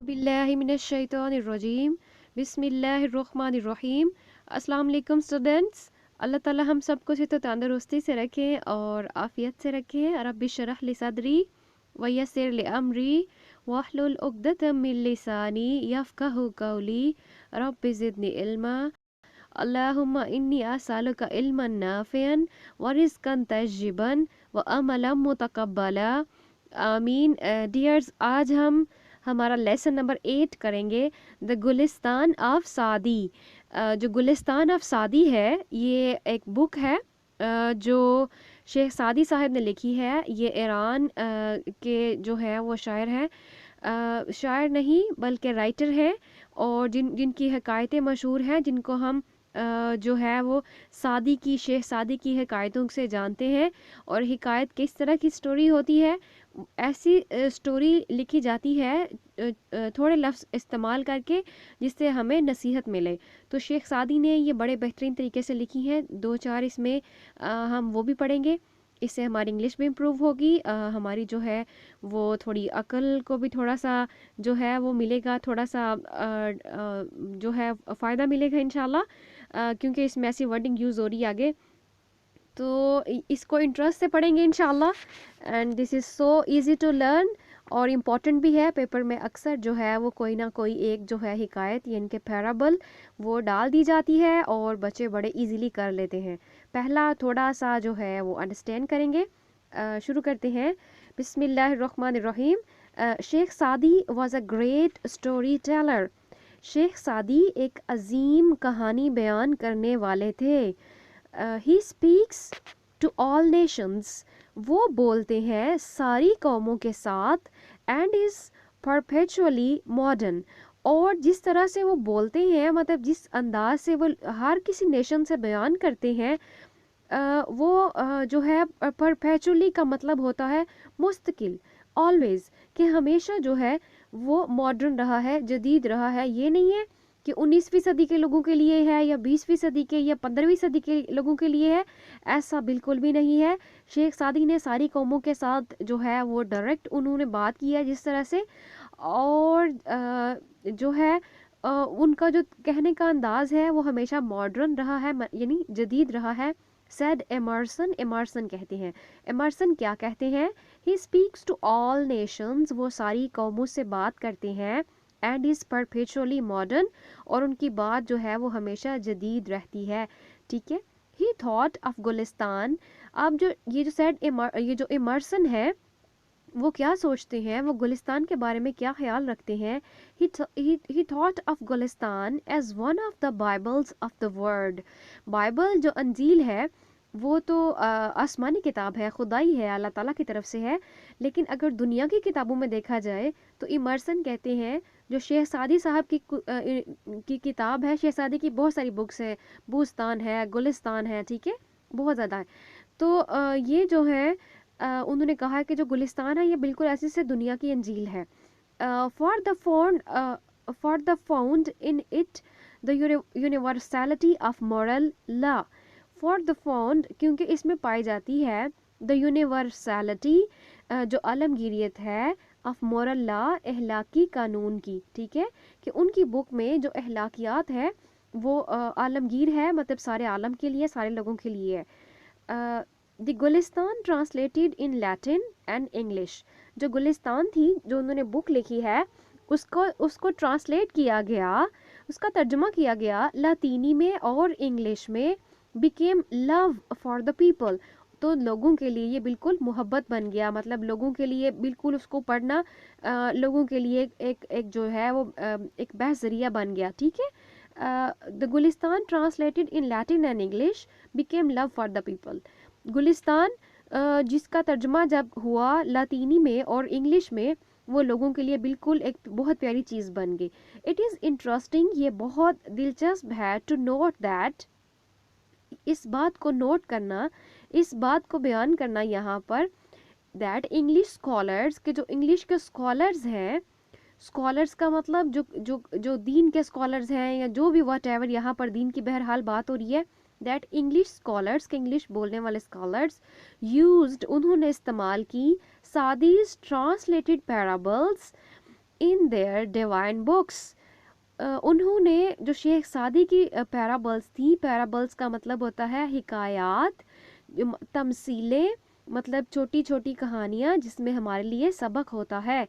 बिल्लाहिमिनश्शैतानिर्रजीम बिस्मिल्लाहिर्रहमानिर्रहीम। अस्सलाम वालेकुम स्टूडेंट्स। अल्लाह ताला हम सबको तो तंदुरुस्ती से रखें और आफ़ियत से रखें। रब्बि शरह ली सदरी व यस्सिर ली अमरी वहलुल उक़दतम मिन लिसानी यफ़क़हू क़ौली रब्बि ज़िदनी इल्मा। अल्लाहुम्मा इन्नी असअलुका इल्मन नाफ़िअन व रिज़्क़न तय्यिबन व अमलन मुतक़ब्बला। आमीन। डियर्स, आज हम हमारा लेसन नंबर 8 करेंगे, द गुलिस्तान ऑफ सादी। जो गुलिस्तान ऑफ सादी है, ये एक बुक है जो शेख सादी साहब ने लिखी है। ये ईरान के जो है वो शायर हैं, शायर नहीं बल्कि राइटर हैं, और जिनकी हकायतें मशहूर हैं, जिनको हम जो है वो सादी की शेख सादी की हकायतों से जानते हैं। और हिकायत किस तरह की स्टोरी होती है, ऐसी स्टोरी लिखी जाती है थोड़े लफ्ज़ इस्तेमाल करके, जिससे हमें नसीहत मिले। तो शेख सादी ने ये बड़े बेहतरीन तरीके से लिखी हैं। 2-4 इसमें हम वो भी पढ़ेंगे। इससे हमारी इंग्लिश भी इम्प्रूव होगी, हमारी जो है वो थोड़ी अकल को भी थोड़ा सा जो है वो मिलेगा, थोड़ा सा जो है फ़ायदा मिलेगा इंशाल्लाह, क्योंकि इसमें ऐसी वर्डिंग यूज़ हो रही है आगे। तो इसको इंटरेस्ट से पढ़ेंगे इंशाल्लाह। And this is so easy to learn और इम्पॉर्टेंट भी है। पेपर में अक्सर जो है वो कोई ना कोई एक जो है हिकायत यानी कि पैराबल वो डाल दी जाती है और बच्चे बड़े इजीली कर लेते हैं। पहला थोड़ा सा जो है वो अंडरस्टैंड करेंगे। शुरू करते हैं। बिस्मिल्लाहिर्रहमानिर्रहीम। Sheikh Saadi was a great story teller. Sheikh Saadi एक अजीम कहानी बयान करने वाले थे। He speaks to all nations. वो बोलते हैं सारी कौमों के साथ। And is perpetually modern. और जिस तरह से वो बोलते हैं, मतलब जिस अंदाज से वो हर किसी नेशन से बयान करते हैं, वो जो है परपेचुअली का मतलब होता है मुस्तकिल, ऑलवेज, कि हमेशा जो है वो मॉडर्न रहा है, जदीद रहा है। ये नहीं है कि 19वीं सदी के लोगों के लिए है या 20वीं सदी के या 15वीं सदी के लोगों के लिए है, ऐसा बिल्कुल भी नहीं है। शेख सादी ने सारी कौमों के साथ जो है वो डायरेक्ट उन्होंने बात की है जिस तरह से, और जो है उनका जो कहने का अंदाज है वो हमेशा मॉडर्न रहा है, यानी जदीद रहा है। Said Emerson. एमर्सन कहते हैं, एमर्सन क्या कहते हैं? He speaks to all nations. वो सारी कौमों से बात करते हैं। And is perpetually modern. और उनकी बात जो है वो हमेशा जदीद रहती है। ठीक है। He thought of Gulistan. अब जो ये जो सेड ये जो इमर्सन है, वो क्या सोचते हैं, वो गुलिस्तान के बारे में क्या ख्याल रखते हैं? He thought of Gulistan as one of the bibles of the world. Bible जो अंजील है वो तो आसमानी किताब है, खुदाई है, अल्लाह ताला की तरफ से है। लेकिन अगर दुनिया की किताबों में देखा जाए तो इमर्सन कहते हैं, जो शेख सादी साहब की किताब है, शेख सादी की बहुत सारी बुक्स है, बूस्तान है, गुलिस्तान है, ठीक है, बहुत ज़्यादा है। तो ये जो है उन्होंने कहा है कि जो गुलिस्तान है ये बिल्कुल ऐसे से दुनिया की अंजील है। For the found in it the universality of moral law. For the found क्योंकि इसमें पाई जाती है द यूनिवर्सैलिटी, जो आलमगीरियत है, ऑफ मॉरल लॉ, अहलाकी कानून की। ठीक है, कि उनकी बुक में जो अहलाकियात है वो आलमगीर है, मतलब सारे आलम के लिए, सारे लोगों के लिए है। The Gulistan translated in Latin and English. जो गुलिस्तान थी, जो उन्होंने बुक लिखी है, उसको ट्रांसलेट किया गया, उसका तर्जुमा किया गया लातीनी में और इंग्लिश में। Became love for the people. तो लोगों के लिए ये बिल्कुल मोहब्बत बन गया, मतलब लोगों के लिए बिल्कुल उसको पढ़ना लोगों के लिए एक जो है वो एक बहस ज़रिया बन गया। ठीक है। The Gulistan translated in Latin and English became love for the people. Gulistan जिसका तर्जुमा जब हुआ लातीनी में और इंग्लिश में, वो लोगों के लिए बिल्कुल एक बहुत प्यारी चीज़ बन गई। इट इज़ इंटरेस्टिंग, ये बहुत दिलचस्प है, टू नोट दैट, इस बात को नोट करना, इस बात को बयान करना यहाँ पर, दैट इंग्लिश स्कॉलर्स, के जो इंग्लिश के स्कॉलर्स हैं, स्कॉलर्स का मतलब जो जो जो दीन के स्कॉलर्स हैं, या जो भी वट एवर, यहाँ पर दीन की बहरहाल बात हो रही है, दैट इंग्लिश स्कॉलर्स, के इंग्लिश बोलने वाले स्कॉलर्स, यूज्ड, उन्होंने इस्तेमाल की, Saadi's translated parables, in their divine books. उन्होंने जो शेख सादी की पैराबल्स थी, पैराबल्स का मतलब होता है हिकायात, तमसीलें, मतलब छोटी छोटी कहानियाँ जिसमें हमारे लिए सबक होता है।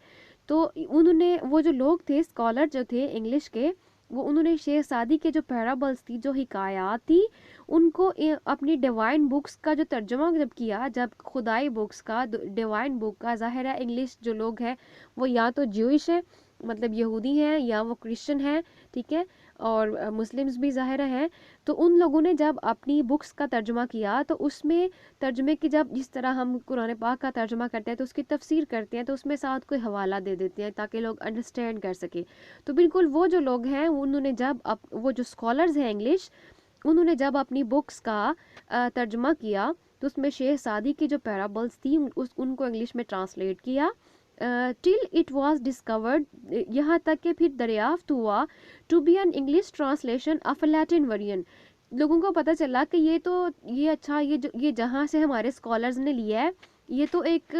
तो उन्होंने, वो जो लोग थे, स्कॉलर जो थे इंग्लिश के, वो उन्होंने शेख सादी के जो पैराबल्स थी, जो हिकायात थी, उनको अपनी डिवाइन बुक्स का जो तर्जुमा जब किया, जब खुदाई बुक्स का, डिवाइन बुक का, ज़ाहिर है इंग्लिश जो लोग हैं वो या तो ज्यूइश है, मतलब यहूदी हैं, या वो क्रिश्चियन हैं, ठीक है, और मुस्लिम्स भी ज़ाहिर हैं। तो उन लोगों ने जब अपनी बुक्स का तर्जुमा किया, तो उसमें तर्जुमे की, जब जिस तरह हम कुरान पाक का तर्जुमा करते हैं तो उसकी तफसीर करते हैं, तो उसमें साथ कोई हवाला दे देते हैं ताकि लोग अंडरस्टैंड कर सके। तो बिल्कुल वो जो लोग हैं, उन्होंने जब वो जो स्कॉलर्स हैं इंग्लिश, उन्होंने जब अपनी बुक्स का तर्जुमा किया, तो उसमें शेख सादी की जो पैराबल्स थी उनको इंग्लिश में ट्रांसलेट किया, टिल इट वाज डिस्कवर्ड, यहाँ तक कि फिर दरियाफ्त हुआ, to be an English translation of Latin version. लोगों को पता चला कि ये अच्छा, ये जहाँ से हमारे स्कॉलर्स ने लिया है, ये तो एक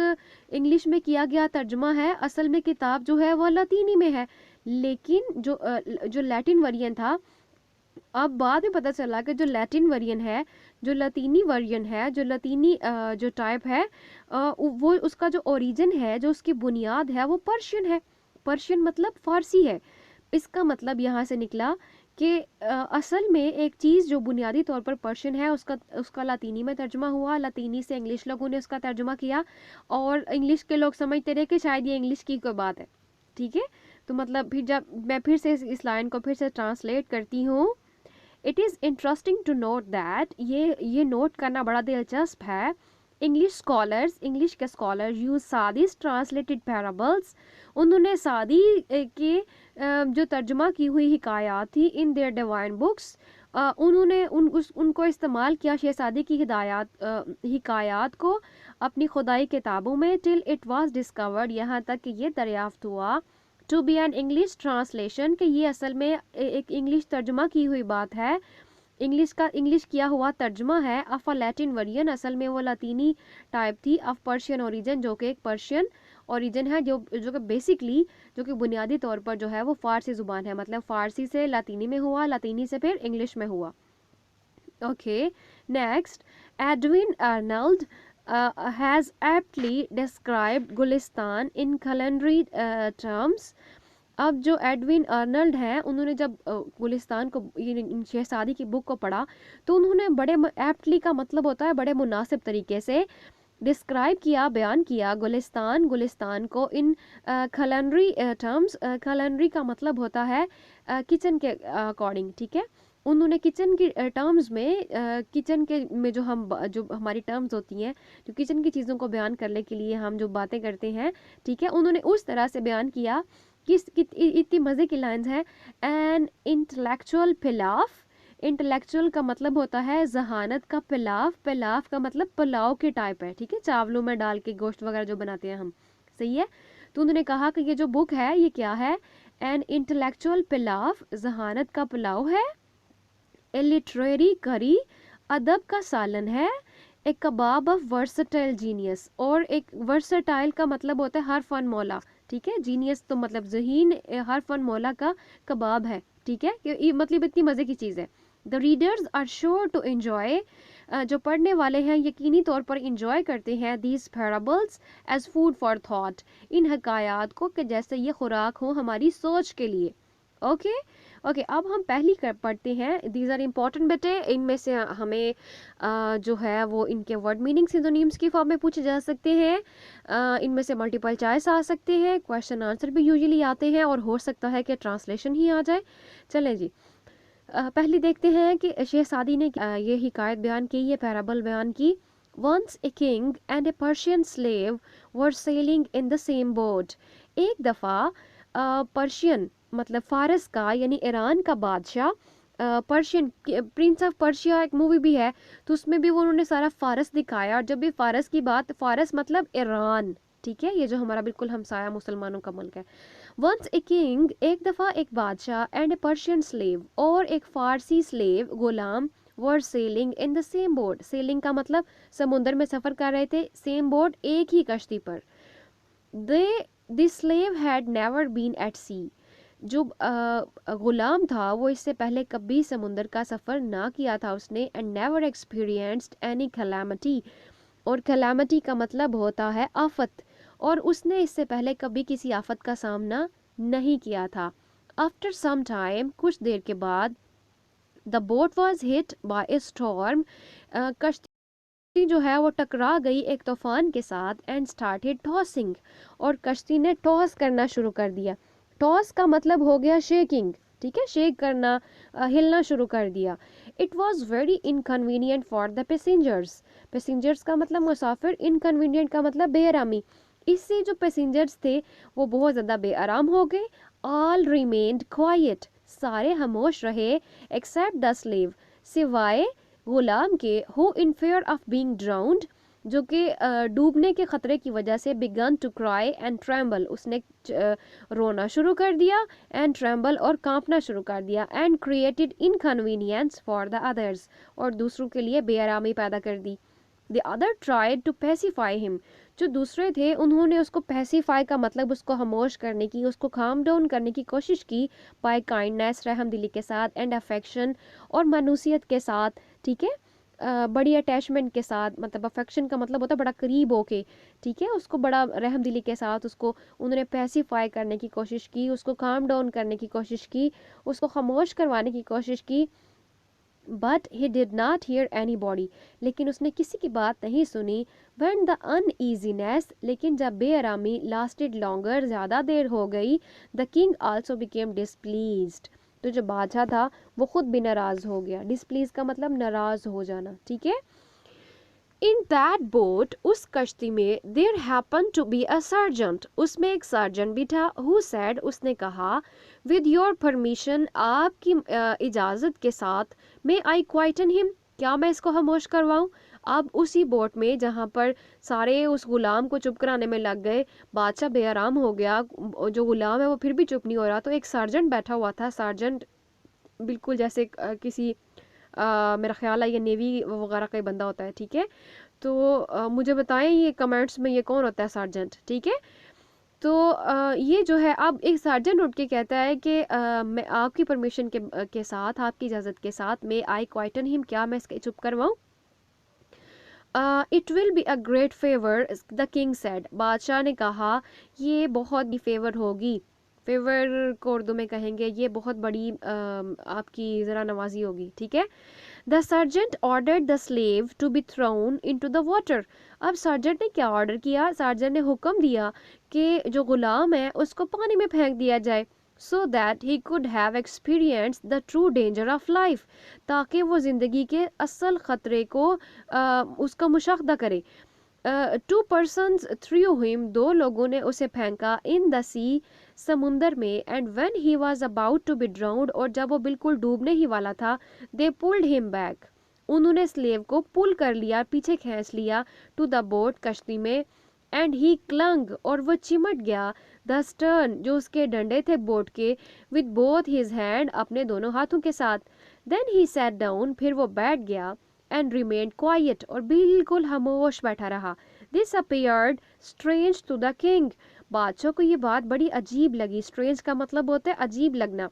इंग्लिश में किया गया तर्जुमा है, असल में किताब जो है वो लतीनी में है। लेकिन जो लैटिन वर्जन था, अब बाद में पता चला कि जो लैटिन वर्जन है, जो लतीनी वर्जन है, जो लतीनी जो टाइप है, वो उसका जो ओरिजिन है, जो उसकी बुनियाद है, वो पर्शियन है। पर्शियन मतलब फारसी है। इसका मतलब यहाँ से निकला कि असल में एक चीज़ जो बुनियादी तौर पर पर्शियन है, उसका उसका लातीनी में तर्जुमा हुआ, लातीनी से इंग्लिश लोगों ने उसका तर्जुमा किया, और इंग्लिश के लोग समझते रहे कि शायद ये इंग्लिश की कोई बात है, ठीक है। तो मतलब फिर जब मैं फिर से इस लाइन को फिर से ट्रांसलेट करती हूँ, it is interesting to note that, ये नोट करना बड़ा दिलचस्प है, इंग्लिश के scholar use Saadi's translated parables, उन्होंने सादी के जो तर्जुमा की हुई हिकायात थी, इन देयर डिवाइन बुक्स, उन्होंने उनको इस्तेमाल किया शेख सादी की हिकायात को अपनी खुदाई किताबों में, टिल इट वाज डिस्कवर्ड, यहाँ तक कि ये दरियाफ्त हुआ, to be an English translation, कि ये असल में एक इंग्लिश तर्जुमा की हुई बात है, इंग्लिश किया हुआ तर्जुमा है, ऑफ अ लैटिन वर्जन, असल में वो लातीनी टाइप थी, ऑफ पर्शियन ओरिजिन, जो कि एक पर्शियन ओरिजिन है, जो कि बेसिकली, जो कि बुनियादी तौर पर जो है वो फ़ारसी ज़ुबान है, मतलब फ़ारसी से लातीनी में हुआ, लातीनी से फिर इंग्लिश में हुआ। Okay, next, Edwin Arnold has aptly described Gulistan in culinary terms। अब जो एडविन अर्नल्ड हैं, उन्होंने जब गुलिस्तान को, शेख सादी की बुक को पढ़ा, तो उन्होंने बड़े एप्टली का मतलब होता है बड़े मुनासिब तरीके से डिस्क्राइब किया, बयान किया गुलिस्तान को इन culinary टर्म्स। culinary का मतलब होता है किचन के अकॉर्डिंग, ठीक है। उन्होंने किचन की टर्म्स में, किचन के में जो हमारी टर्म्स होती हैं, जो किचन की चीज़ों को बयान करने के लिए हम जो बातें करते हैं, ठीक है, उन्होंने उस तरह से बयान किया कि इतनी मज़े की लाइंस हैं। एन इंटेलेक्चुअल पिलाफ, इंटेलेक्चुअल का मतलब होता है जहानत का, पिलाफ का मतलब पुलाव के टाइप है, ठीक है, चावलों में डाल के गोश्त वगैरह जो बनाते हैं हम, सही है। तो उन्होंने कहा कि ये जो बुक है ये क्या है, एन इंटेलेक्चुअल पिलाफ, जहानत का पुलाव है, ए लिटरेरी करी, अदब का सालन है, एक कबाब ऑफ वर्सटाइल जीनियस, और एक वर्सटाइल का मतलब होता है हर फन मौला, ठीक है, जीनियस तो मतलब ज़हीन, हर फन मौला का कबाब है, ठीक है, कि ये मतलब इतनी मज़े की चीज़ है। The readers are sure to enjoy, जो पढ़ने वाले हैं यकीनी तौर पर इंजॉय करते हैं these parables as food for thought, इन हकायात को कि जैसे ये खुराक हो हमारी सोच के लिए। ओके ओके, अब हम पहली पढ़ते हैं, दीज आर इम्पॉर्टेंट बेटे, इनमें से हमें जो है वो इनके वर्ड मीनिंग सिनोनिम्स की फॉर्म में पूछे जा सकते हैं, इनमें से मल्टीपल चॉइस आ सकते हैं, क्वेश्चन आंसर भी यूजुअली आते हैं, और हो सकता है कि ट्रांसलेशन ही आ जाए। चलें जी, पहले देखते हैं कि शेख सादी ने ये हिकायत बयान की, ये पैराबल बयान की। Once a king and a Persian slave were sailing in the same boat। एक दफ़ा पर्शियन मतलब फ़ारस का यानी ईरान का बादशाह, पर्शियन प्रिंस ऑफ पर्शिया एक मूवी भी है, तो उसमें भी वो उन्होंने सारा फ़ारस दिखाया, और जब भी फ़ारस की बात, फ़ारस मतलब ईरान, ठीक है, ये जो हमारा बिल्कुल हमसाया मुसलमानों का मुल्क है। वंस ए किंग, एक दफ़ा एक बादशाह, एंड ए पर्शियन स्लेव, और एक फ़ारसी स्लेव गुलाम, were sailing in the same boat, sailing का मतलब समुंदर में सफ़र कर रहे थे, सेम बोट एक ही कश्ती पर। They this slave had never been at sea, जो गुलाम था वो इससे पहले कभी समुंदर का सफ़र ना किया था उसने, and never experienced any calamity, और कैलामिटी का मतलब होता है आफत, और उसने इससे पहले कभी किसी आफत का सामना नहीं किया था। आफ्टर सम टाइम, कुछ देर के बाद, the boat was hit by A storm, कश्ती जो है वो टकरा गई एक तूफान के साथ, एंड स्टार्टेड टॉसिंग, और कश्ती ने टॉस करना शुरू कर दिया। टॉस का मतलब हो गया शेकिंग, ठीक है, शेक करना, हिलना शुरू कर दिया। It was very inconvenient for the passengers, passengers का मतलब मुसाफिर, इनकन्वीनियंट का मतलब बेआरामी। इससे जो पैसेंजर्स थे वो बहुत ज़्यादा बेआराम हो गए। ऑल रिमेन्ड क्वाइट, सारे खामोश रहे, एक्सेप्ट द स्लेव, सिवाय गुलाम के, who in fear of being drowned, जो कि डूबने के खतरे की वजह से began to cry and tremble, उसने रोना शुरू कर दिया, एंड ट्रेम्बल और कांपना शुरू कर दिया, and created inconvenience for the others, और दूसरों के लिए बेआरामी पैदा कर दी। The other tried to pacify him, जो दूसरे थे उन्होंने उसको पेसिफाई का मतलब उसको खामोश करने की, उसको काम डाउन करने की कोशिश की, बाय काइंडनेस, रहम दिली के साथ, एंड अफेक्शन, और मानूसियत के साथ, ठीक है, बड़ी अटैचमेंट के साथ, मतलब अफेक्शन का मतलब होता है बड़ा करीब होके, ठीक है, उसको बड़ा रहम दिली के साथ उसको उन्होंने पेसिफाई करने की कोशिश की, उसको काम डाउन करने की कोशिश की, उसको खामोश करवाने की कोशिश की। But he did not here any body, लेकिन उसने किसी की बात नहीं सुनी। when द uneasiness, लेकिन जब बेआरामी लास्टेड लॉन्गर, ज़्यादा देर हो गई, द किंग आल्सो बिकेम डिसप्लीज्ड, तो जो बादशाह था वो खुद भी नाराज़ हो गया। डिसप्लीज का मतलब नाराज़ हो जाना, ठीक है। इन दैट बोट, उस कश्ती में, there happen to be a sergeant, उसमें एक सर्जेंट भी था, हु सेड, उसने कहा, विद योर परमिशन, आपकी इजाज़त के साथ, मे आई क्वाइटन हिम, क्या मैं इसको खामोश करवाऊं। अब उसी बोट में जहाँ पर सारे उस गुलाम को चुप कराने में लग गए, बादशाह बेआराम हो गया, जो गुलाम है वो फिर भी चुप नहीं हो रहा, तो एक सर्जेंट बैठा हुआ था। सर्जेंट बिल्कुल जैसे किसी मेरा ख्याल है ये नेवी वगैरह का ही बंदा होता है, ठीक है। तो मुझे बताएं ये कमेंट्स में ये कौन होता है सार्जेंट, ठीक है। तो ये जो है, अब एक सार्जेंट उठ के कहता है कि मैं आपकी परमिशन के साथ, आपकी इजाज़त के साथ, मैं आई क्वाइटन हिम, क्या मैं इसके चुप करवाऊँ। It will be a great favour, the king said, बादशाह ने कहा ये बहुत ही फेवर होगी। फेवर को उर्दू में कहेंगे ये बहुत बड़ी आपकी ज़रा नवाजी होगी, ठीक है। The sergeant ordered the slave to be thrown into the water, अब सर्जेंट ने क्या ऑर्डर किया, सर्जेंट ने हुक्म दिया कि जो गुलाम है उसको पानी में फेंक दिया जाए, so that he could have experience the true danger of life, ताकि वो ज़िंदगी के असल ख़तरे को उसका मुशाहदा करे। टू पर्सन्स थ्रू हिम, दो लोगों ने उसे फेंका, इन द सी, समुंदर में, and when he was about to be drowned, और जब वो बिल्कुल डूबने ही वाला था, दे पुल्ड हिम बैक, उन्होंने स्लेव को पुल कर लिया, पीछे खींच लिया, टू द बोट, कश्ती में, एंड ही क्लंग, और वो चिमट गया, द स्टर्न, जो उसके डंडे थे बोट के, विद बोथ हिज हैंड, अपने दोनों हाथों के साथ। देन ही सैट डाउन, फिर वो बैठ गया, एंड रिमेन्ड क्वाइट, और बिल्कुल खामोश बैठा रहा। This appeared strange to the king, बादशाह को ये बात बड़ी अजीब लगी। स्ट्रेंज का मतलब होता है अजीब लगना।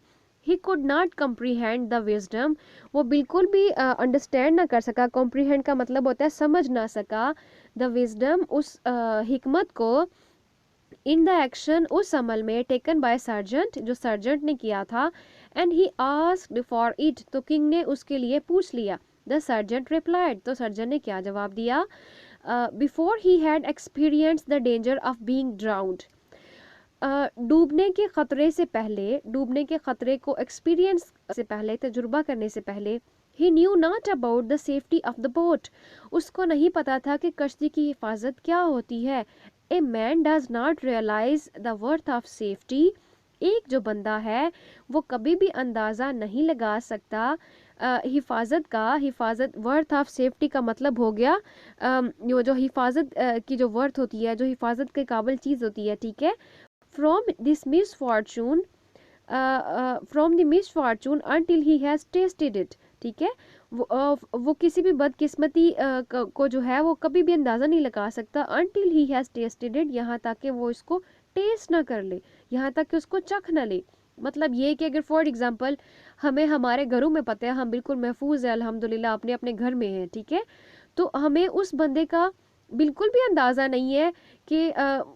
He could not comprehend the wisdom, वो बिल्कुल भी अंडरस्टैंड ना कर सका। कॉम्प्रीहेंड का मतलब होता है समझ ना सका। द विजडम, उस हिकमत को, इन द एक्शन, उस अमल में, टेकन बाय सर्जेंट, जो सर्जेंट ने किया था, and he asked for it, तो किंग ने उसके लिए पूछ लिया। द सर्जेंट रिप्लाइड, तो सर्जेंट ने क्या जवाब दिया, before he had experience the danger of being ड्राउन्ड, डूबने के ख़तरे से पहले, डूबने के ख़तरे को एक्सपीरियंस से पहले, तजुर्बा करने से पहले, he knew not about the safety of the boat, उसको नहीं पता था कि कश्ती की हिफाजत क्या होती है। A man does not realise the worth of safety, एक जो बंदा है वो कभी भी अंदाज़ा नहीं लगा सकता हिफाजत का। हिफाजत, वर्थ ऑफ सेफ्टी का मतलब हो गया जो हिफाजत की जो वर्थ होती है, जो हिफाजत के काबिल चीज़ होती है, ठीक है। From this misfortune, from the misfortune until he has tested it, ठीक है। वो किसी भी बदकिस्मती को जो है वो कभी भी अंदाज़ा नहीं लगा सकता, until he has tested it, यहाँ तक कि वो इसको टेस्ट ना कर ले, यहाँ तक कि उसको चख ना ले। मतलब ये कि अगर फॉर एग्जांपल हमें हमारे घरों में पता है हम बिल्कुल महफूज है अल्हम्दुलिल्लाह अपने अपने घर में है, ठीक है, तो हमें उस बंदे का बिल्कुल भी अंदाज़ा नहीं है कि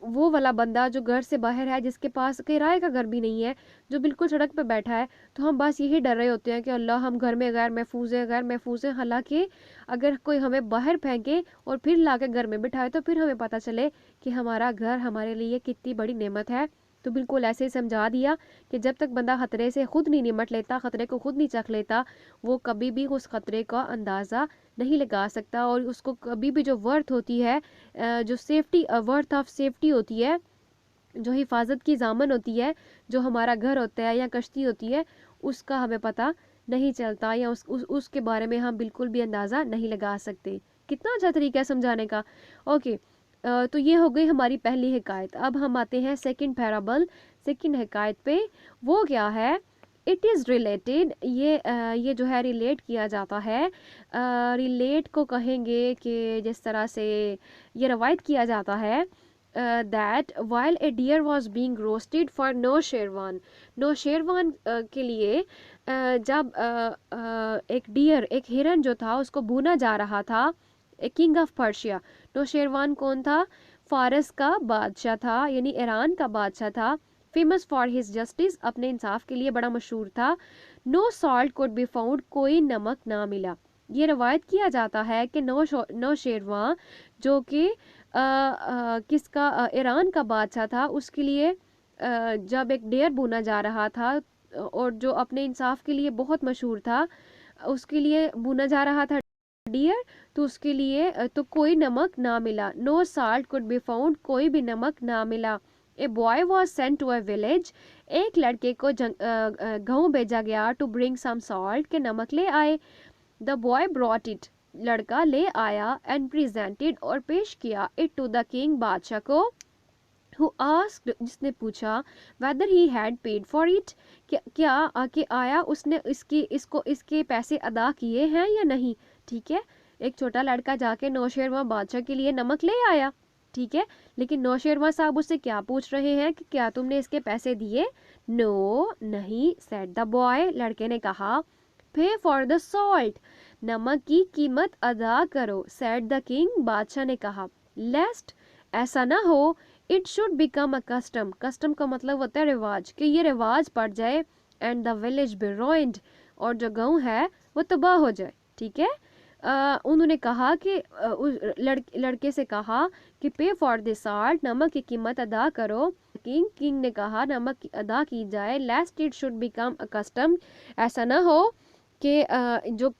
वो वाला बंदा जो घर से बाहर है, जिसके पास किराए का घर भी नहीं है, जो बिल्कुल सड़क पे बैठा है, तो हम बस यही डर रहे होते हैं कि अल्लाह हम घर में गैर महफूज है, गैर महफूज है। हालांकि अगर कोई हमें बाहर फेंके और फिर ला के घर में बिठाए तो फिर हमें पता चले कि हमारा घर हमारे लिए कितनी बड़ी नेमत है। तो बिल्कुल ऐसे ही समझा दिया कि जब तक बंदा खतरे से खुद नहीं निमट लेता, खतरे को खुद नहीं चख लेता, वो कभी भी उस खतरे का अंदाज़ा नहीं लगा सकता, और उसको कभी भी जो वर्थ होती है, जो सेफ्टी, वर्थ ऑफ सेफ्टी होती है, जो हिफाजत की जामन होती है, जो हमारा घर होता है या कश्ती होती है, उसका हमें पता नहीं चलता, या उसके बारे में हम बिल्कुल भी अंदाज़ा नहीं लगा सकते। कितना अच्छा तरीका है समझाने का। ओके, तो ये हो गई हमारी पहली हिकायत। अब हम आते हैं सेकंड पैराबल, सेकंड हिकायत पे। वो क्या है? इट इज़ रिलेटेड, ये जो है रिलेट किया जाता है। रिलेट को कहेंगे कि जिस तरह से ये रवायत किया जाता है that while a deer was being roasted for Nausherwan, Nausherwan के लिए जब एक डियर, एक हिरन जो था उसको भूना जा रहा था, किंग ऑफ पर्शिया। नौशेरवान कौन था? फारस का बादशाह था, यानी ईरान का बादशाह था। फेमस फॉर हिज जस्टिस, अपने इंसाफ के लिए बड़ा मशहूर था। No salt could be found, कोई नमक ना मिला। ये रवायत किया जाता है कि नौशेरवान जो कि किसका, ईरान का बादशाह था, उसके लिए जब एक डेयर भुना जा रहा था, और जो अपने इंसाफ के लिए बहुत मशहूर था, उसके लिए भुना जा रहा था डियर, तो उसके लिए तो कोई नमक ना मिला। No salt could be found, कोई भी नमक ना मिला। A boy was sent to a village, एक लड़के को गाँव भेजा गया, टू ब्रिंग सम सॉल्ट, के नमक ले आए। द बॉय ब्रॉट इट, लड़का ले आया, एंड प्रेजेंटेड, और पेश किया, इट टू द किंग, बादशाह को। who asked, जिसने पूछा, whether he had paid for it, क्या कि आया उसने इसके पैसे अदा किए हैं या नहीं। ठीक है, एक छोटा लड़का जाके नौशेरवां बादशाह के लिए नमक ले आया, ठीक है, लेकिन नौशेरवां साहब उससे क्या पूछ रहे हैं कि क्या तुमने इसके पैसे दिए? नो, नहीं। सेड द बॉय, लड़के ने कहा। पे फॉर द सॉल्ट, नमक की कीमत अदा करो। सेड द किंग, बादशाह ने कहा। लेस्ट, ऐसा ना हो, it should become a custom, custom का मतलब होता है रिवाज, कि ये रिवाज पड़ जाए, and the village be ruined, और जो गांव है वो तबाह हो जाए। ठीक है, उन्होंने कहा कि लड़के से कहा कि पे फॉर दिस सॉल्ट, नमक की कीमत अदा करो। किंग ने कहा नमक अदा की जाए। Lest it should become a custom, ऐसा ना हो कि जो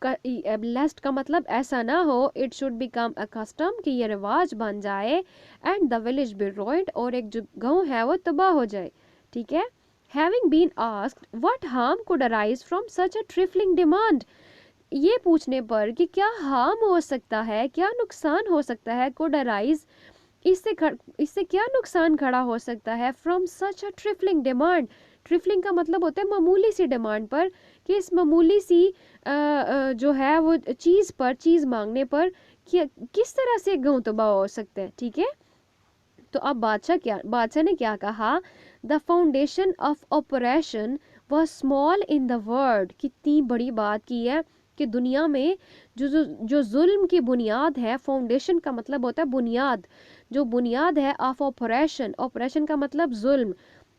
लेस्ट का मतलब ऐसा ना हो, it should become a custom, कि ये रिवाज बन जाए, and the village be ruined, और एक जो गांव है वो तबाह हो जाए। ठीक है, having been asked what harm could arise from such a trifling demand, ये पूछने पर कि क्या हार्म हो सकता है, क्या नुकसान हो सकता है, कुड अराइज, इससे क्या नुकसान खड़ा हो सकता है, from such a trifling demand. Trifling का मतलब होता है मामूली सी डिमांड पर, कि इस मामूली सी जो है वो चीज़ मांगने पर किस तरह से गाँव तबाह हो सकते हैं। ठीक है, तो अब बादशाह ने क्या कहा? The foundation of operation was small in the world, कितनी बड़ी बात की है कि दुनिया में जो जुल्म की बुनियाद है, फाउंडेशन का मतलब होता है बुनियाद, जो बुनियाद है ऑफ ऑपरेशन, ऑपरेशन का मतलब जुल्म,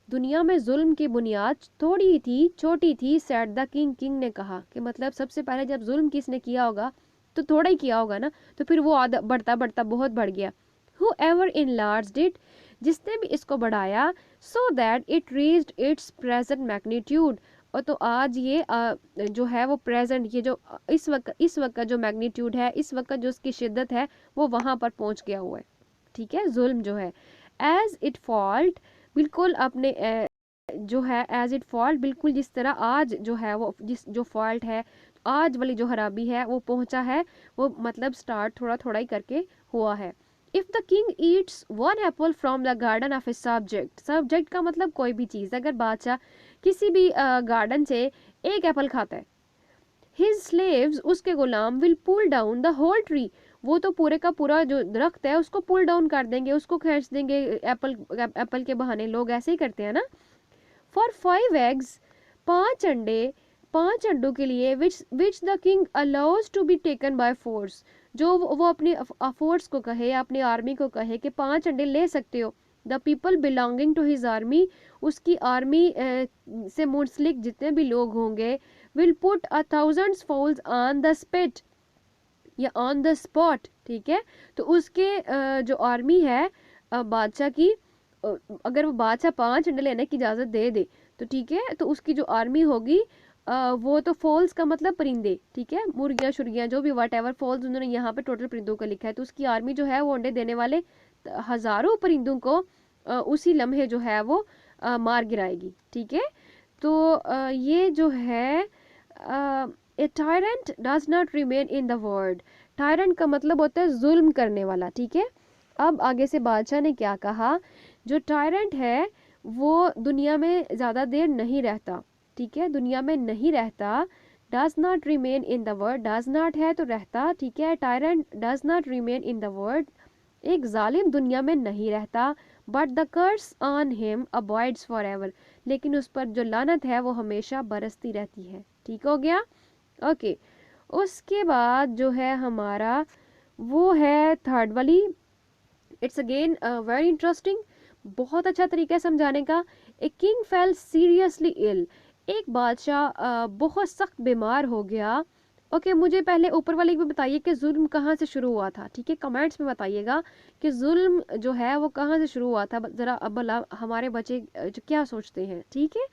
दुनिया में जुल्म की बुनियाद थोड़ी थी, छोटी थी। सेड द किंग, किंग ने कहा, कि मतलब सबसे पहले जब जुल्म किसने किया होगा तो थोड़ा ही किया होगा ना, तो फिर वो बढ़ता बढ़ता बहुत बढ़ गया। Whoever enlarged it, जिसने भी इसको बढ़ाया, so that it reached its present magnitude, और तो आज ये जो है वो प्रेजेंट, ये जो इस वक्त जो मैग्नीट्यूड है, इस वक्त जो उसकी शिद्दत है, वो वहाँ पर पहुँच गया हुआ है। ठीक है, जुल्म जो है, एज इट फॉल्ट, बिल्कुल अपने जो है एज इट फॉल्ट, बिल्कुल जिस तरह आज जो है वो जो फॉल्ट है, आज वाली जो खराबी है वो पहुंचा है, वो मतलब स्टार्ट थोड़ा थोड़ा ही करके हुआ है। If the king Yeats one Apple from the garden of a subject, subject का मतलब कोई भी चीज़, अगर बादशाह किसी भी गार्डन से एक एप्पल खाता है, हिज स्लेव्स, उसके गुलाम, will pull down the whole tree, वो तो पूरे का पूरा जो दरख्त है उसको पुल डाउन कर देंगे, उसको खींच देंगे एप्पल एप्पल के बहाने, लोग ऐसे ही करते हैं ना। फॉर 5 eggs, 5 अंडे, 5 अंडों के लिए which the king allows to be taken by force, जो वो अपनी फोर्स को कहे या अपनी आर्मी को कहे कि 5 अंडे ले सकते हो। The people belonging to his army, उसकी आर्मी से मुंसलिक जितने भी लोग होंगे, will put 1,000 fowls on the spit या ऑन द स्पॉट, ठीक है। तो उसके जो आर्मी है बादशाह की, अगर वो बादशाह 5 अंडे लेने की इजाज़त दे दे तो ठीक है, तो उसकी जो आर्मी होगी वो तो फॉल्स का मतलब परिंदे, ठीक है, मुर्गियाँ शुर्गियाँ जो भी वट एवर फॉल्स, उन्होंने यहाँ पे टोटल परिंदों का लिखा है, तो उसकी आर्मी जो है वो अंडे देने वाले हज़ारों परिंदों को उसी लम्हे जो है वो मार गिराएगी, ठीक है। तो ये जो है a tyrant does not remain in the world, tyrant का मतलब होता है जुल्म करने वाला, ठीक है। अब आगे से बादशाह ने क्या कहा, जो टायरेंट है वो दुनिया में ज़्यादा देर नहीं रहता, ठीक है, दुनिया में नहीं रहता। Does not remain in the world, does not है तो रहता, ठीक है, tyrant does not remain in the world, एक जालिम दुनिया में नहीं रहता। But the curse on him abides for ever, लेकिन उस पर जो लानत है वो हमेशा बरसती रहती है, ठीक हो गया। ओके उसके बाद जो है हमारा वो है थर्ड वाली, इट्स अगेन वेरी इंटरेस्टिंग, बहुत अच्छा तरीका है समझाने का। A king fell seriously ill, एक बादशाह बहुत सख्त बीमार हो गया। ओके मुझे पहले ऊपर वाले भी बताइए कि जुल्म कहाँ से शुरू हुआ था, ठीक है, कमेंट्स में बताइएगा कि जुल्म जो है वो कहाँ से शुरू हुआ था, ज़रा अब भला हमारे बच्चे जो क्या सोचते हैं, ठीक है।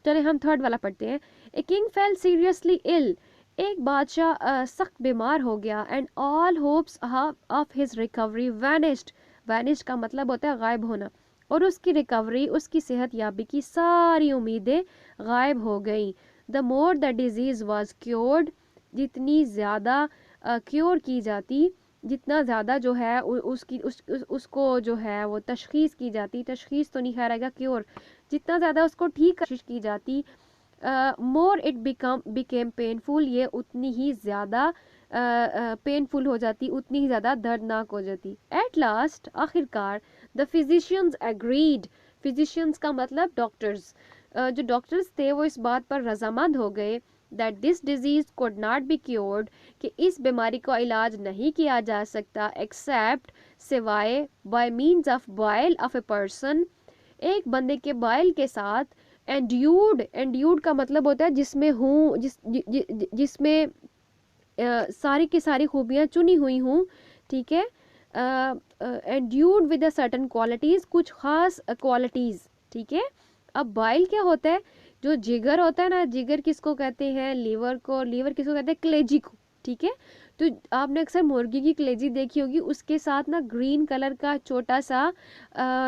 चले हम थर्ड वाला पढ़ते हैं। A king fell seriously ill, एक बादशाह सख्त बीमार हो गया। And all hopes of his recovery vanished, vanish का मतलब होता है गायब होना, और उसकी रिकवरी, उसकी सेहत याबी की सारी उम्मीदें गायब हो गई। The more the disease was cured, जितनी ज़्यादा क्योर की जाती, जितना ज़्यादा जो है उसको जो है वो तशखीस की जाती, तशखीस तो नहीं खैर आएगा, क्योर, जितना ज़्यादा उसको ठीक कोशिश की जाती, मोर इट बिकेम पेनफुल, ये उतनी ही ज़्यादा पेनफुल हो जाती, उतनी ही ज़्यादा दर्दनाक हो जाती। एट लास्ट, आखिरकार, द फिजिशियंस एग्रीड, फिजिशियंस का मतलब डॉक्टर्स, जो डॉक्टर्स थे वो इस बात पर रजामंद हो गए that this disease could not be cured, कि इस बीमारी का इलाज नहीं किया जा सकता एक्सेप्ट, सिवाय, bye means of bile of a person, एक बंदे के बाइल के साथ। एंड्यूड, एंड्यूड का मतलब होता है जिसमें हूँ, जिसमें सारी की सारी खूबियाँ चुनी हुई हूँ, ठीक है। एंड्यूड विद अ सर्टन क्वालिटीज़, कुछ खास क्वालिटीज़, ठीक है। अब बाइल क्या होता है, जो जिगर होता है ना, जिगर किसको कहते हैं, लीवर को, लीवर किसको कहते हैं, कलेजी को, ठीक है। तो आपने अक्सर मुर्गी की कलेजी देखी होगी, उसके साथ ना ग्रीन कलर का छोटा सा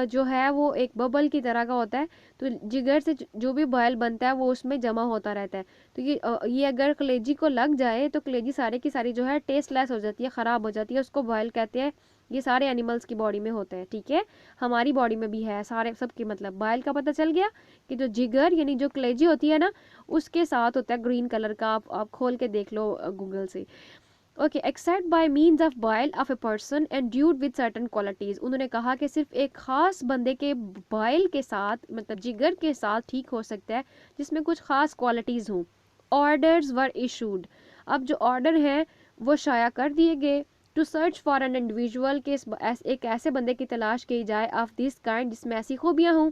जो है वो एक बबल की तरह का होता है, तो जिगर से जो भी बॉयल बनता है वो उसमें जमा होता रहता है। तो ये अगर कलेजी को लग जाए तो कलेजी सारी की सारी जो है टेस्टलेस हो जाती है, ख़राब हो जाती है, उसको बॉयल कहते हैं। ये सारे एनिमल्स की बॉडी में होते हैं, ठीक है, हमारी बॉडी में भी है, सारे सबकी, मतलब बॉयल का पता चल गया कि जो जिगर यानी जो कलेजी होती है ना, उसके साथ होता है ग्रीन कलर का, आप खोल के देख लो गूगल से। Okay except by means of bile of a person endued with certain qualities, उन्होंने कहा कि सिर्फ एक ख़ास बंदे के बाइल के साथ, मतलब जिगर के साथ ठीक हो सकता है जिसमें कुछ ख़ास क्वालिटीज़ हों। ऑर्डर्स वर इशूड, अब जो ऑर्डर हैं वो शाया कर दिए गए। To search for an individual, के एक ऐसे बंदे की तलाश की जाए ऑफ दिस काइंड जिसमें ऐसी खूबियाँ हों।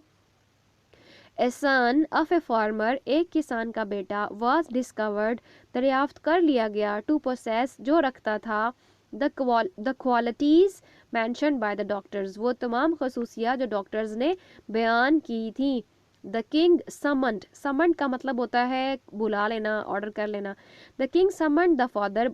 ए सन ऑफ ए फार्मर, एक किसान का बेटा, वाज डिस्कवर्ड, दरियाफ्त कर लिया गया, टू पोसेस, जो रखता था, the qualities mention by the doctors, वो तमाम खसूसियात जो डॉक्टर्स ने बयान की थी। द किंग समन्ड, समन्ड का मतलब होता है बुला लेना, ऑर्डर कर लेना। The king summoned the father,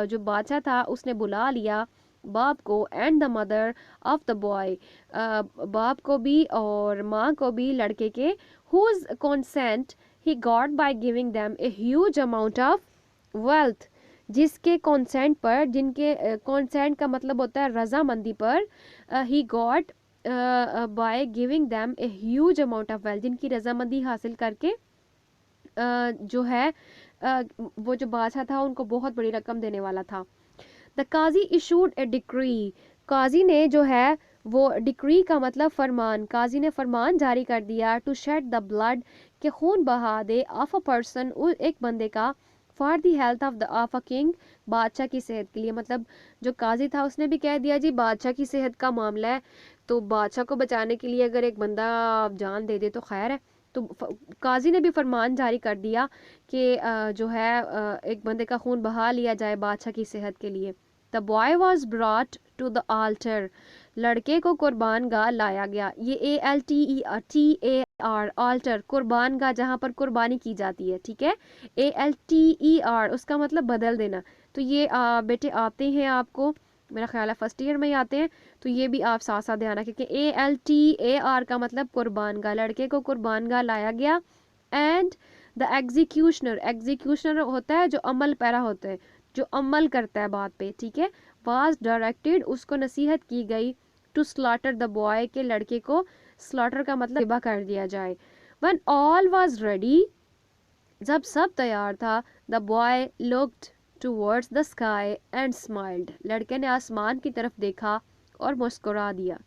जो बादशाह था उसने बुला लिया बाप को, and the mother of the boy, बाप को भी और माँ को भी लड़के के, whose consent he got by giving them a huge amount of wealth, जिसके consent पर, जिनके consent का मतलब होता है रजामंदी पर, he got by giving them a huge amount of wealth, जिनकी रजामंदी हासिल करके जो है वो जो बादशाह था उनको बहुत बड़ी रकम देने वाला था। The qazi issued a decree, काजी ने जो है वो डिक्री का मतलब फरमान, काजी ने फरमान जारी कर दिया टू शेड द ब्लड, के खून बहा दे, ऑफ अ पर्सन, एक बंदे का, for the health of a king, बादशाह की सेहत के लिए। मतलब जो काजी था उसने भी कह दिया जी बादशाह की सेहत का मामला है, तो बादशाह को बचाने के लिए अगर एक बंदा जान दे दे तो खैर है। तो काजी ने भी फरमान जारी कर दिया कि जो है एक बंदे का खून बहा लिया जाए बादशाह की सेहत के लिए। The boy was brought to the altar, लड़के को कुर्बान गाह लाया गया। ये ALTER आल्टर, कुर्बान गाह जहाँ पर कुर्बानी की जाती है, ठीक है। ALTER उसका मतलब बदल देना। तो ये बेटे आते हैं आपको, मेरा ख्याल है फर्स्ट ईयर में ही आते हैं, तो ये भी आप साथ साथ ध्यान रखें कि ALTER का मतलब कुर्बान गाह, लड़के को कुर्बान गाह लाया गया। एंड द एग्जीक्यूशनर, एग्जीक्यूशनर होता है जो अमल पैरा होता है, जो अमल करता है बात पे, ठीक है। वाज डायरेक्टेड, उसको नसीहत की गई, टू स्लॉटर द बॉय, के लड़के को, स्लॉटर का मतलब ज़िबा कर दिया जाए। व्हेन ऑल वाज रेडी, जब सब तैयार था, the boy looked towards the sky and smiled, लड़के ने आसमान की तरफ देखा और मुस्कुरा दिया।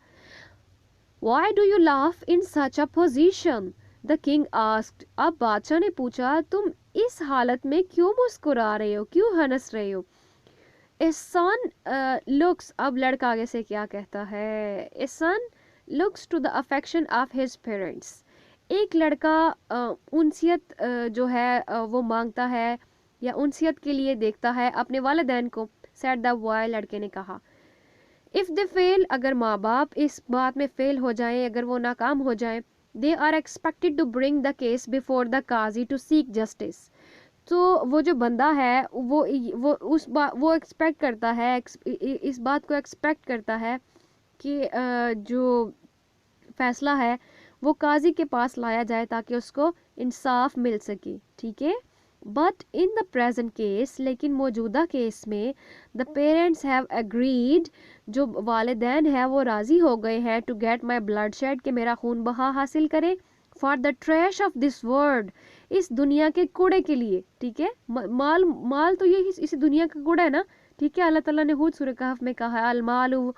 Why do you laugh in such a position? The king asked. अब बादशाह ने पूछा तुम इस हालत में क्यों मुस्कुरा रहे हो, क्यों हंस रहे हो? A son looks, अब लड़का आगे से क्या कहता है? A son looks to the affection of his parents. एक लड़का उनसियत जो है वो मांगता है या उनसियत के लिए देखता है अपने वालिदैन को, said the boy, लड़के ने कहा। इफ़ दे फेल, अगर माँ बाप इस बात में फेल हो जाएं, अगर वो नाकाम हो जाएं, they are expected to bring the case before the qazi to seek justice. तो वो जो बंदा है वो एक्सपेक्ट करता है, इस बात को एक्सपेक्ट करता है कि जो फैसला है वो काजी के पास लाया जाए ताकि उसको इंसाफ मिल सके, ठीक है। But in the present case, लेकिन मौजूदा केस में, द पेरेंट्स हैव एग्रीड, जो वालिदैन है वो राज़ी हो गए हैं, to get my blood shed, कि मेरा खून बहा हासिल करें, for the trash of this world, इस दुनिया के कूड़े के लिए, ठीक है। माल माल तो ये इस दुनिया का कूड़ा है ना, ठीक है। अल्लाह ताला ने हूद सूरह कहफ में कहा है, अल मालु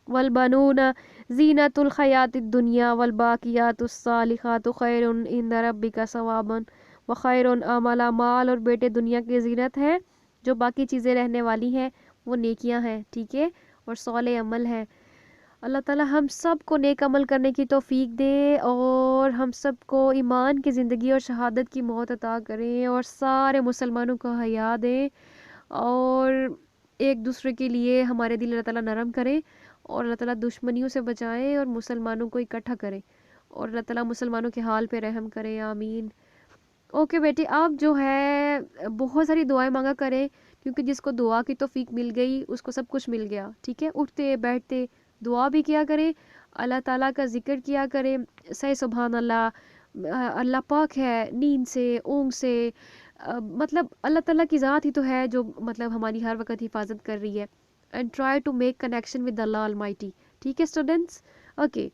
वल बनून जीनतुल हयातिद दुनिया वल बाकियातुस सालिहातु खैरुन इंद रब्बिका सवाबन व खैरुन अमला, माल और बेटे दुनिया की जीनत है, जो बाकी चीज़ें रहने वाली हैं वो नेकियां हैं, ठीक है, और सौले अमल है। अल्लाह ताला हम सब को नेक अमल करने की तौफीक दे और हम सब को ईमान की ज़िंदगी और शहादत की मौत अता करें और सारे मुसलमानों को हया दें और एक दूसरे के लिए हमारे दिल अल्लाह ताला नरम करे और अल्लाह ताला दुश्मनियों से बचाए और मुसलमानों को इकट्ठा करे और अल्लाह ताला मुसलमानों के हाल पे रहम करे, आमीन। ओके बेटी, आप जो है बहुत सारी दुआएं मांगा करें, क्योंकि जिसको दुआ की तौफीक मिल गई उसको सब कुछ मिल गया, ठीक है। उठते बैठते दुआ भी किया करें, अल्लाह ताला का जिक्र किया करें, सही सुभान अल्लाह, अल्लाह पाक है, नींद से, ऊँग से, मतलब अल्लाह ताला की ज़ात ही तो है जो मतलब हमारी हर वक्त हिफाजत कर रही है। And try to make connection with Allah almighty, ठीक है students. Okay,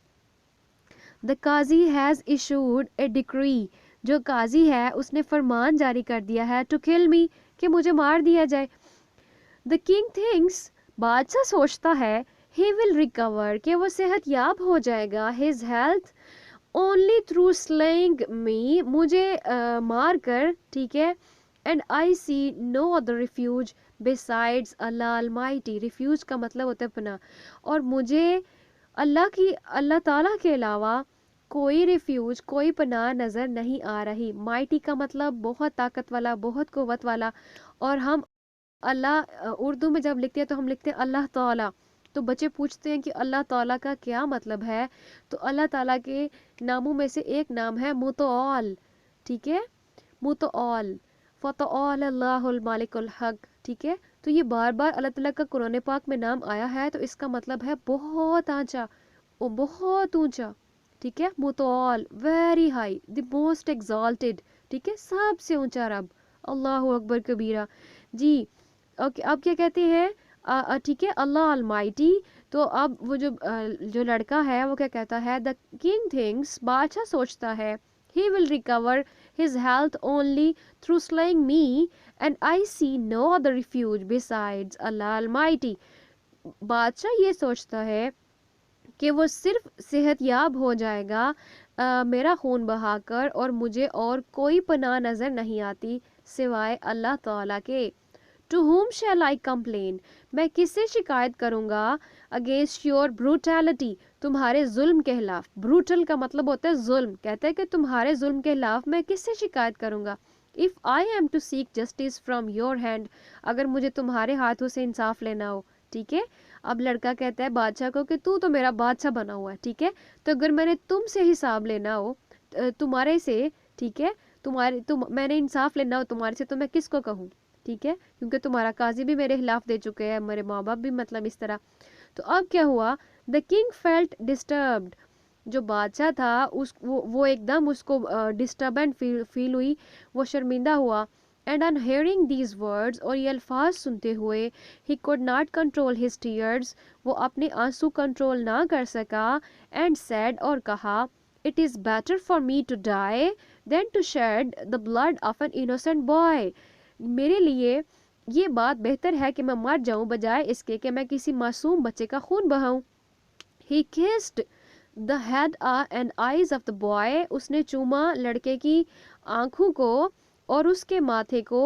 the qazi has issued a decree, जो काजी है उसने फरमान जारी कर दिया है, टू किल मी, कि मुझे मार दिया जाए। द किंग थिंक्स, बादशाह सोचता है, ही विल रिकवर, कि वो सेहत याब हो जाएगा, his health only through slaying me, मुझे मार कर, ठीक है। And I see no other refuge besides Allah Almighty, refuge का मतलब होता है पनाह, और मुझे अल्लाह ताला के अलावा कोई रिफ्यूज, कोई पनाह नज़र नहीं आ रही। माइटी का मतलब बहुत ताकत वाला, बहुत कुव्वत वाला, और हम अल्लाह उर्दू में जब लिखते हैं तो हम लिखते हैं अल्लाह ताला। तो बच्चे पूछते हैं कि अल्लाह ताला का क्या मतलब है, तो अल्लाह ताला के नामों में से एक नाम है मुतआल, ठीक है, मुतआल, फ़तआल अल्लाहुल मालिकुल हक, ठीक है। तो ये बार बार अल्लाह ताला का कुरान पाक में नाम आया है, तो इसका मतलब है बहुत ऊंचा, ओ बहुत ऊंचा, ठीक है। मुतआल, very high, the most exalted, ठीक है, सबसे ऊंचा रब, अल्लाहु अकबर कबीरा जी। ओके, अब क्या कहते हैं, ठीक है, अल्लाह अलमाइटी। तो अब वो जो लड़का है वो क्या कहता है, द किंग थिंग्स, बादशाह सोचता है, He will recover his health only through slaying me, and I see no other refuge besides Allah Almighty. बादशाह ये सोचता है कि वो सिर्फ सेहतयाब हो जाएगा मेरा खून बहाकर, और मुझे और कोई पनाह नज़र नहीं आती सिवाय अल्लाह ताला के। To whom shall I complain? मैं किससे शिकायत करूंगा? अगेंस्ट योर ब्रूटैलिटी, तुम्हारे जुल्म के खिलाफ। ब्रूटल का मतलब होता है जुल्म, कहते हैं कि तुम्हारे जुल्म के खिलाफ मैं किससे शिकायत करूंगा। If I am to seek justice from your hand, अगर मुझे तुम्हारे हाथों से इंसाफ लेना हो, ठीक है। अब लड़का कहता है बादशाह को कि तू तो मेरा बादशाह बना हुआ है, ठीक है, तो अगर मैंने तुमसे हिसाब लेना हो तुम्हारे से, ठीक है, मैंने इंसाफ लेना हो तुम्हारे से, तो मैं किसको कहूँ, ठीक है, क्योंकि तुम्हारा काजी भी मेरे खिलाफ दे चुके हैं, मेरे माँ बाप भी, मतलब इस तरह। तो अब क्या हुआ, द किंग फेल्ट डिस्टर्ब्ड, जो बादशाह था वो एकदम उसको डिस्टर्बेंट फील हुई, वो शर्मिंदा हुआ। And on hearing these words, और ये अल्फाज सुनते हुए, he could not control his tears, वो अपने आंसू कंट्रोल ना कर सका। एंड सेड, और कहा, it is better for me to die than to shed the blood of an innocent boy, मेरे लिए ये बात बेहतर है कि मैं मर जाऊं बजाय इसके कि मैं किसी मासूम बच्चे का खून बहाऊं। He kissed the head and eyes of the boy, उसने चूमा लड़के की आंखों को और उसके माथे को,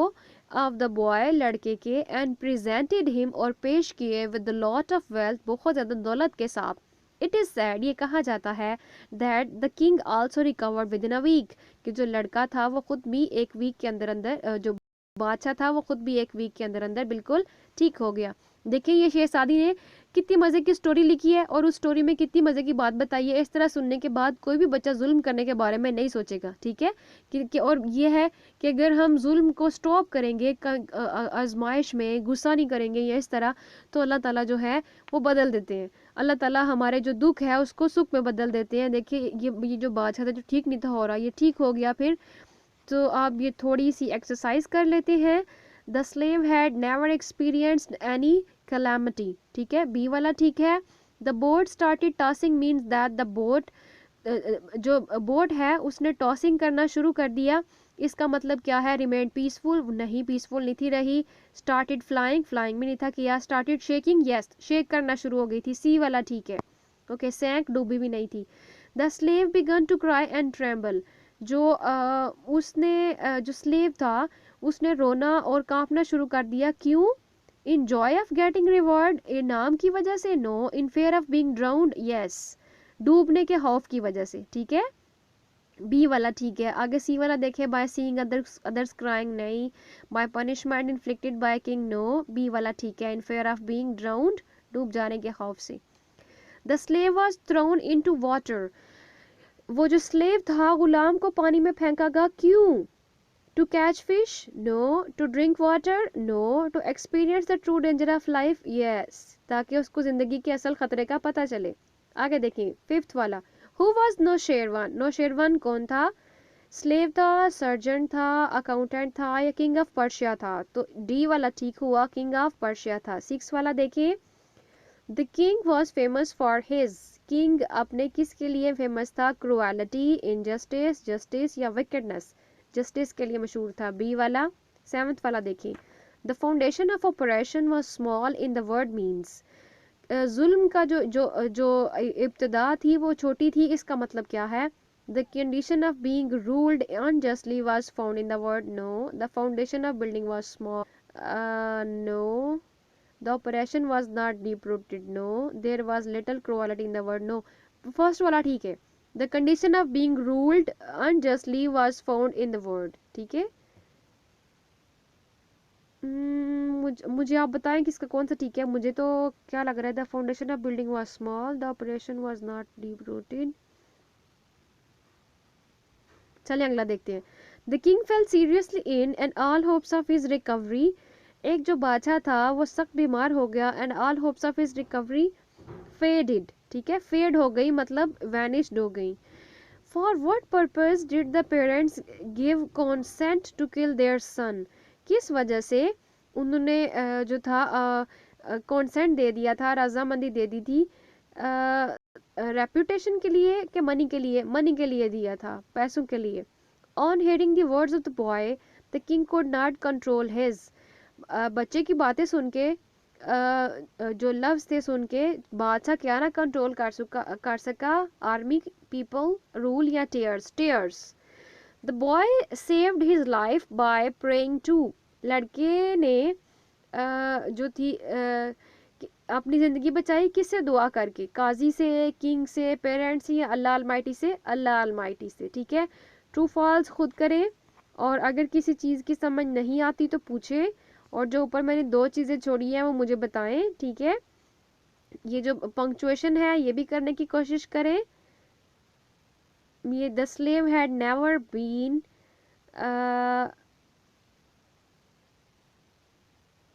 ऑफ द बॉय लड़के के, एंड प्रेजेंटेड हिम, और पेश किए, with the lot of wealth, बहुत ज़्यादा दौलत के साथ। इट इज़ सैड, ये कहा जाता है, that the king also recovered within a week, कि जो लड़का था वो खुद भी एक वीक के अंदर अंदर, जो बादशाह था वो खुद भी एक वीक के अंदर अंदर बिल्कुल ठीक हो गया। देखिए ये शहजादी ने कितनी मज़े की स्टोरी लिखी है, और उस स्टोरी में कितनी मज़े की बात बताई है। इस तरह सुनने के बाद कोई भी बच्चा जुल्म करने के बारे में नहीं सोचेगा, ठीक है, और ये है कि अगर हम जुल्म को स्टॉप करेंगे, आजमाइश में गुस्सा नहीं करेंगे या इस तरह, तो अल्लाह ताला जो है वो बदल देते हैं। अल्लाह ताला हमारे जो दुख है उसको सुख में बदल देते हैं। देखिए ये जो बादशाह था जो ठीक नहीं था हो रहा, ये ठीक हो गया फिर। तो आप ये थोड़ी सी एक्सरसाइज कर लेते हैं। The slave had never experienced any calamity, ठीक है, बी वाला ठीक है। The boat started tossing means that the boat, जो बोट है उसने टॉसिंग करना शुरू कर दिया, इसका मतलब क्या है, रिमेन पीसफुल, नहीं पीसफुल नहीं थी रही। स्टार्टेड फ्लाइंग, फ्लाइंग भी नहीं था किया। स्टार्टेड शेकिंग, यस शेक करना शुरू हो गई थी, सी वाला ठीक है। ओके, सैंक, डूबी भी नहीं थी। The slave began to cry and tremble, जो जो स्लेव था उसने रोना और कांपना शुरू कर दिया। क्यों? In joy of getting reward, इनाम की वजह से, no, in fear of being drowned, yes डूबने के खौफ की वजह से, ठीक है, बी वाला ठीक है। आगे सी वाला देखे, बाय सीइंग अदर्स क्राइंग, नहीं। By punishment inflicted by king, no, B वाला ठीक है। In fear of being drowned, डूब जाने के खौफ से। The slave was thrown into water, वो जो स्लेव था गुलाम को पानी में फेंका गया। क्यों? To catch fish, no. To drink water, no. To experience the true danger of life, yes, ताकि उसको जिंदगी के असल खतरे का पता चले। आगे देखिए फिफ्थ वाला, हु वॉज नौशेरवान, नौशेरवान कौन था? स्लेव था, सर्जन था, अकाउंटेंट था, या किंग ऑफ पर्शिया था? तो डी वाला ठीक हुआ, किंग ऑफ पर्शिया था। सिक्स वाला देखिए, the king was famous for his, king अपने किसके लिए फेमस था? क्रुएलिटी, इनजस्टिस, जस्टिस, या विकेडनेस? जस्टिस के लिए मशहूर था, बी वाला। सेवंथ वाला देखिए, the foundation of operation was small in the word means, जुल्म का जो जो जो इब्तदा थी वो छोटी थी, इसका मतलब क्या है? The condition of being ruled unjustly was found in the word, no. The foundation of building was small, no. The operation was not deep rooted, no. There was little cruelty in the word, no. First वाला ठीक है, the condition of being ruled unjustly was found in the word, ठीक है। मुझे आप बताएं किसका कौन सा ठीक है। मुझे तो क्या लग रहा है, the foundation of building was small, the operation was not deep rooted. चलिए अगला देखते हैं। The king fell seriously in and all hopes of his recovery, एक जो बादशाह था वो सख्त बीमार हो गया, and all hopes of his recovery faded, ठीक है, फेड हो गई मतलब वैनिश्ड हो गई। For what purpose did the parents give consent to kill their son, किस वजह से उन्होंने जो था कंसेंट दे दिया था, रजामंदी दे दी थी रेपुटेशन के लिए कि मनी के लिए? मनी के लिए दिया था, पैसों के लिए। On hearing the words of the boy the king could not control his, बच्चे की बातें सुन के जो लफ्ज थे सुन के बादशाह क्या ना कंट्रोल कर सका आर्मी पीपल रूल या tears. The boy saved his life by praying to, लड़के ने जो थी अपनी ज़िंदगी बचाई किससे? दुआ करके, काजी से, किंग से, पेरेंट्स से, या अल्लाह अलमाइटी से? अल्लाह अलमाइटी से, ठीक है। ट्रू फॉल्स खुद करें, और अगर किसी चीज़ की समझ नहीं आती तो पूछे, और जो ऊपर मैंने 2 चीज़ें छोड़ी हैं वो मुझे बताएं, ठीक है। ये जो पंक्चुएशन है ये भी करने की कोशिश करें। ये the slave had never been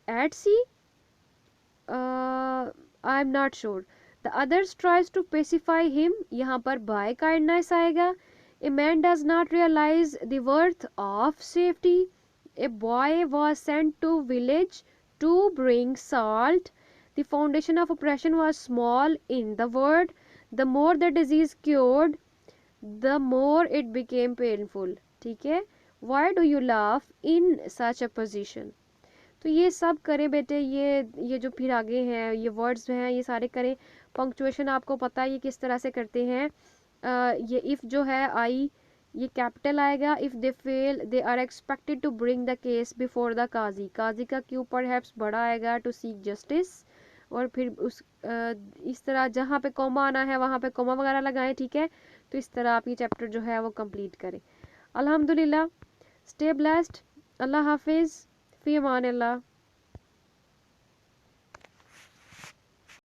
at sea, I am not sure. The others tries to pacify him, यहाँ पर बाय काइंडनेस आएगा। A man does not realise the worth of safety, a boy was sent to village to bring salt, the foundation of operation was small in the word, the more the disease cured the more it became painful, ठीक है। Why do you laugh in such a position? तो ये सब करें बेटे, ये जो फिर आगे हैं ये वर्ड्स हैं ये सारे करें। पंक्चुएशन आपको पता है ये किस तरह से करते हैं। ये इफ़ जो है आई, ये कैपिटल आएगा। If they fail they are expected to bring the case before the qazi, काजी का क्यू परहैप्स बड़ा आएगा, टू सीक जस्टिस। और फिर उस इस तरह जहाँ पे कॉमा आना है वहाँ पे कॉमा वगैरह लगाएं, ठीक है। तो इस तरह आप ये चैप्टर जो है वो कंप्लीट करें। अल्हम्दुलिल्लाह, स्टे ब्लेस्ड, अल्लाह हाफिज़, फ़ी अमान अल्लाह।